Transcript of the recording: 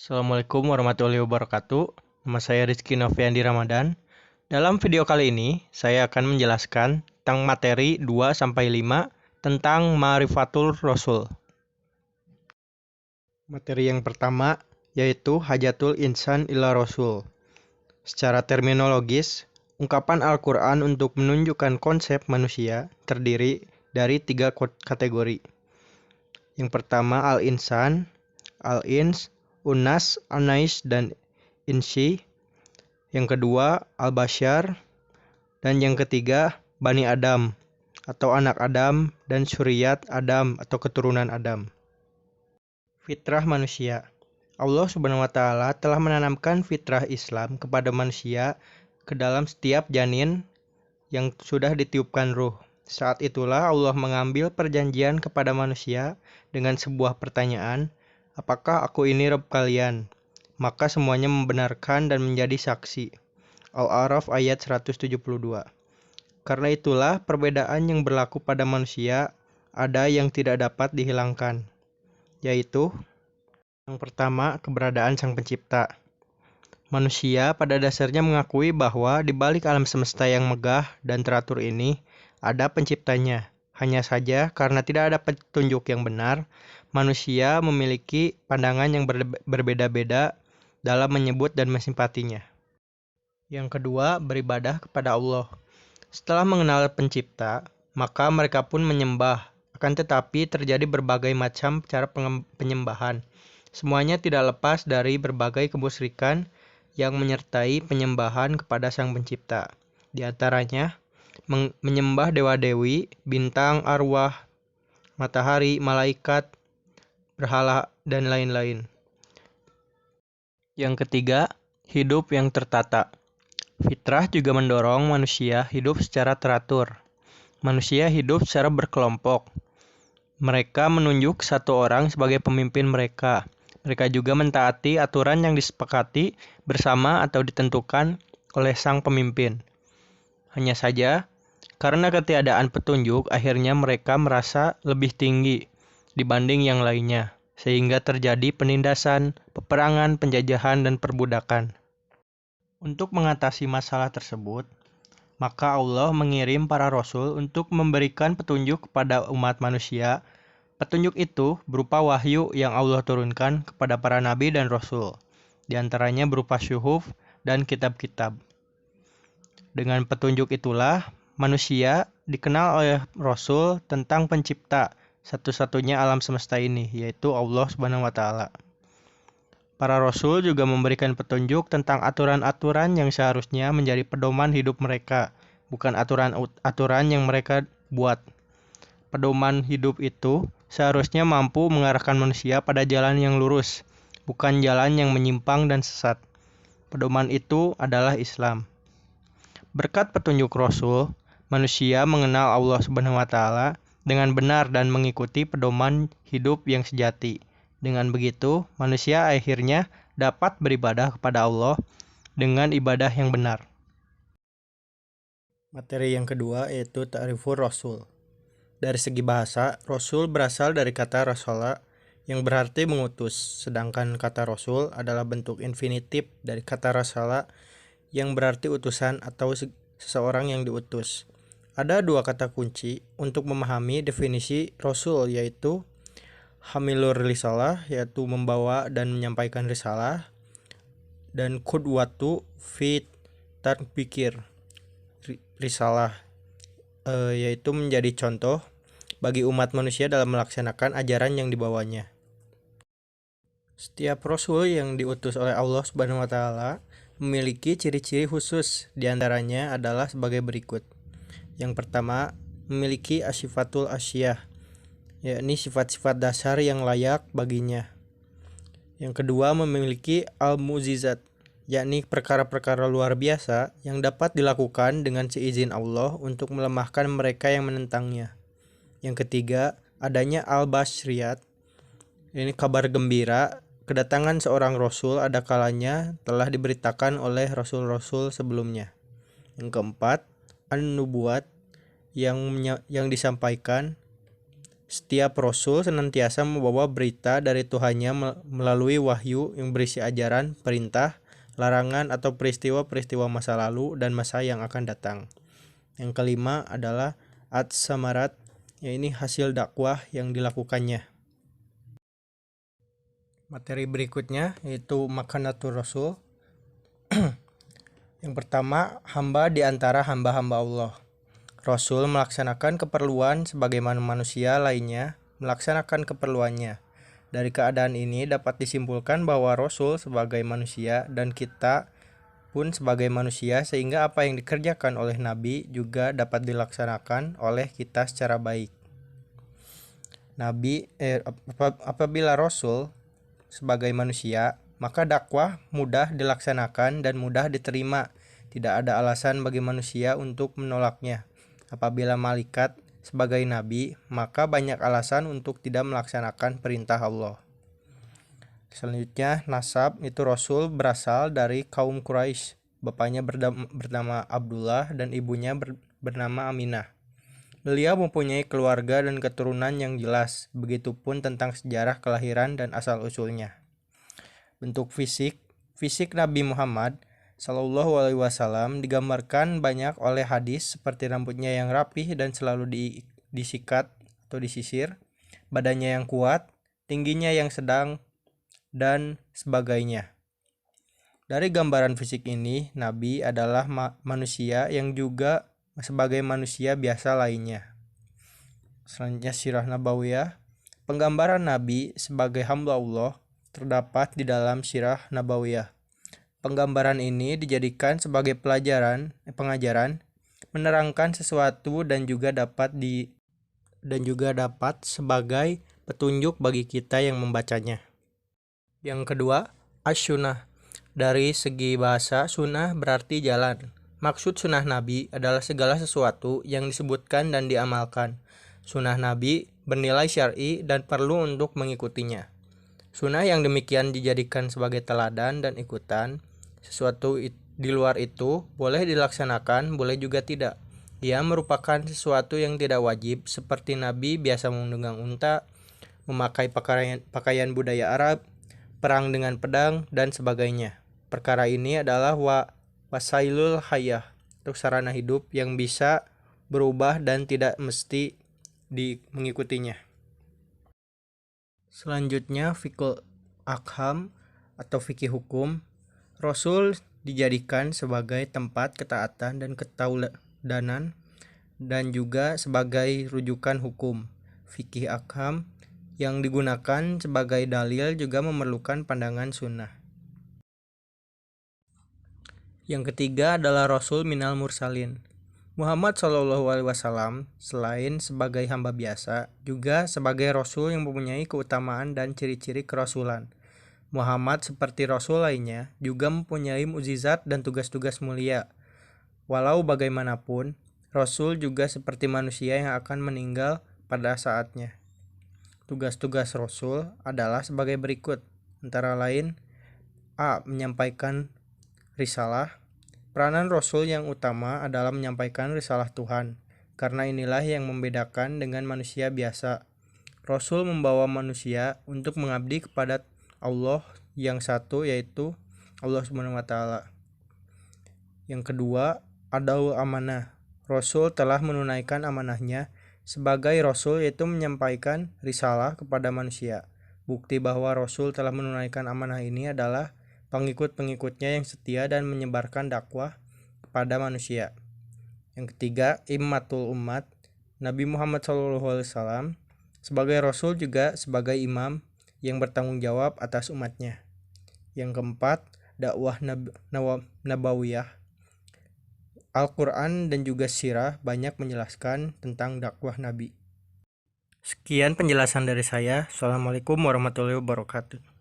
Assalamualaikum warahmatullahi wabarakatuh. Nama saya Rizky Noviandi Ramadan. Dalam video kali ini, saya akan menjelaskan tentang materi 2-5 tentang Ma'rifatul Rasul. Materi yang pertama yaitu Hajatul Insan ila Rasul. Secara terminologis, ungkapan Al-Quran untuk menunjukkan konsep manusia terdiri dari 3 kategori. Yang pertama Al-Insan, Al-Ins, Unas, Anais, dan Insi. Yang kedua Al-Bashar. Dan yang ketiga Bani Adam atau anak Adam dan Suriyat Adam atau keturunan Adam. Fitrah manusia. Allah Subhanahu wa Ta'ala telah menanamkan fitrah Islam kepada manusia ke dalam setiap janin yang sudah ditiupkan ruh. Saat itulah Allah mengambil perjanjian kepada manusia dengan sebuah pertanyaan, "Apakah aku ini Rabb kalian?" Maka semuanya membenarkan dan menjadi saksi. Al-A'raf ayat 172. Karena itulah perbedaan yang berlaku pada manusia ada yang tidak dapat dihilangkan, yaitu yang pertama, keberadaan Sang Pencipta. Manusia pada dasarnya mengakui bahwa di balik alam semesta yang megah dan teratur ini ada penciptanya. Hanya saja karena tidak ada petunjuk yang benar, manusia memiliki pandangan yang berbeda-beda dalam menyebut dan mensimpatinya. Yang kedua, beribadah kepada Allah. Setelah mengenal pencipta, maka mereka pun menyembah. Akan tetapi terjadi berbagai macam cara penyembahan. Semuanya tidak lepas dari berbagai kemusyrikan yang menyertai penyembahan kepada Sang Pencipta. Di antaranya, menyembah dewa-dewi, bintang, arwah, matahari, malaikat, berhala, dan lain-lain. Yang ketiga, hidup yang tertata. Fitrah juga mendorong manusia hidup secara teratur. Manusia hidup secara berkelompok. Mereka menunjuk satu orang sebagai pemimpin mereka. Mereka juga mentaati aturan yang disepakati bersama atau ditentukan oleh sang pemimpin. Hanya saja, karena ketiadaan petunjuk, akhirnya mereka merasa lebih tinggi dibanding yang lainnya, sehingga terjadi penindasan, peperangan, penjajahan, dan perbudakan. Untuk mengatasi masalah tersebut, maka Allah mengirim para rasul untuk memberikan petunjuk kepada umat manusia. Petunjuk itu berupa wahyu yang Allah turunkan kepada para nabi dan rasul, di antaranya berupa syuhuf dan kitab-kitab. Dengan petunjuk itulah manusia dikenal oleh rasul tentang pencipta satu-satunya alam semesta ini, yaitu Allah Subhanahu wa Ta'ala. Para rasul juga memberikan petunjuk tentang aturan-aturan yang seharusnya menjadi pedoman hidup mereka, bukan aturan-aturan yang mereka buat. Pedoman hidup itu seharusnya mampu mengarahkan manusia pada jalan yang lurus, bukan jalan yang menyimpang dan sesat. Pedoman itu adalah Islam. Berkat petunjuk Rasul, manusia mengenal Allah Subhanahu wa Ta'ala dengan benar dan mengikuti pedoman hidup yang sejati. Dengan begitu, manusia akhirnya dapat beribadah kepada Allah dengan ibadah yang benar. Materi yang kedua yaitu Ta'rifur Rasul. Dari segi bahasa, Rasul berasal dari kata Rasala yang berarti mengutus, sedangkan kata Rasul adalah bentuk infinitif dari kata Rasala yang berarti utusan atau seseorang yang diutus. Ada dua kata kunci untuk memahami definisi Rasul, yaitu hamilur risalah, yaitu membawa dan menyampaikan risalah, dan qudwatu fit tatbikir risalah, yaitu menjadi contoh bagi umat manusia dalam melaksanakan ajaran yang dibawanya. Setiap rasul yang diutus oleh Allah Subhanahu wa Ta'ala memiliki ciri-ciri khusus, diantaranya adalah sebagai berikut. Yang pertama, memiliki asyifatul asyiyah, yakni sifat-sifat dasar yang layak baginya. Yang kedua, memiliki al-muzizat, yakni perkara-perkara luar biasa yang dapat dilakukan dengan seizin Allah untuk melemahkan mereka yang menentangnya. Yang ketiga, adanya al-basyriyat, ini kabar gembira. Kedatangan seorang rasul ada kalanya telah diberitakan oleh rasul-rasul sebelumnya. Yang keempat, an-nubuwat, yang disampaikan Setiap rasul senantiasa membawa berita dari Tuhannya melalui wahyu yang berisi ajaran, perintah, larangan atau peristiwa-peristiwa masa lalu dan masa yang akan datang. Yang kelima adalah at-samarat, yaitu hasil dakwah yang dilakukannya. Materi berikutnya yaitu makanatul rasul. Yang pertama, hamba di antara hamba-hamba Allah. Rasul melaksanakan keperluan sebagaimana manusia lainnya melaksanakan keperluannya. Dari keadaan ini dapat disimpulkan bahwa Rasul sebagai manusia dan kita pun sebagai manusia, sehingga apa yang dikerjakan oleh Nabi juga dapat dilaksanakan oleh kita secara baik. Apabila Rasul sebagai manusia, maka dakwah mudah dilaksanakan dan mudah diterima. Tidak ada alasan bagi manusia untuk menolaknya. Apabila malaikat sebagai nabi, maka banyak alasan untuk tidak melaksanakan perintah Allah. Selanjutnya, nasab itu Rasul berasal dari kaum Quraisy. Bapaknya bernama Abdullah dan ibunya bernama Aminah. Beliau mempunyai keluarga dan keturunan yang jelas, begitupun tentang sejarah kelahiran dan asal-usulnya. Bentuk fisik Nabi Muhammad Sallallahu Alaihi Wasallam digambarkan banyak oleh hadis seperti rambutnya yang rapih dan selalu disikat atau disisir, badannya yang kuat, tingginya yang sedang, dan sebagainya. Dari gambaran fisik ini, Nabi adalah manusia yang juga sebagai manusia biasa lainnya. Selanjutnya sirah nabawiyah. Penggambaran Nabi sebagai hamba Allah terdapat di dalam sirah nabawiyah. Penggambaran ini dijadikan sebagai pengajaran, menerangkan sesuatu dan juga dapat sebagai petunjuk bagi kita yang membacanya. Yang kedua, as-sunnah. Dari segi bahasa, sunnah berarti jalan. Maksud sunnah Nabi adalah segala sesuatu yang disebutkan dan diamalkan. Sunnah Nabi bernilai syar'i dan perlu untuk mengikutinya. Sunnah yang demikian dijadikan sebagai teladan dan ikutan. Sesuatu di luar itu boleh dilaksanakan, boleh juga tidak. Ia merupakan sesuatu yang tidak wajib, seperti Nabi biasa menunggang unta, memakai pakaian budaya Arab, perang dengan pedang, dan sebagainya. Perkara ini adalah wasailul hayah, untuk sarana hidup yang bisa berubah dan tidak mesti mengikutinya. Selanjutnya, fikul akham atau fikih hukum. Rasul dijadikan sebagai tempat ketaatan dan ketauladan dan juga sebagai rujukan hukum. Fikih akham yang digunakan sebagai dalil juga memerlukan pandangan sunnah. Yang ketiga adalah Rasul minal mursalin. Muhammad SAW selain sebagai hamba biasa, juga sebagai Rasul yang mempunyai keutamaan dan ciri-ciri kerasulan. Muhammad seperti Rasul lainnya juga mempunyai mukjizat dan tugas-tugas mulia. Walau bagaimanapun, Rasul juga seperti manusia yang akan meninggal pada saatnya. Tugas-tugas Rasul adalah sebagai berikut, antara lain A. Menyampaikan risalah. Peranan Rasul yang utama adalah menyampaikan risalah Tuhan, karena inilah yang membedakan dengan manusia biasa. Rasul membawa manusia untuk mengabdi kepada Allah yang satu, yaitu Allah SWT. Yang kedua, adaul amanah. Rasul telah menunaikan amanahnya sebagai Rasul, yaitu menyampaikan risalah kepada manusia. Bukti bahwa Rasul telah menunaikan amanah ini adalah pengikut-pengikutnya yang setia dan menyebarkan dakwah kepada manusia. Yang ketiga, immatul umat. Nabi Muhammad SAW sebagai Rasul juga sebagai imam yang bertanggung jawab atas umatnya. Yang keempat, dakwah nabawiyah. Al-Quran dan juga sirah banyak menjelaskan tentang dakwah Nabi. Sekian penjelasan dari saya. Assalamualaikum warahmatullahi wabarakatuh.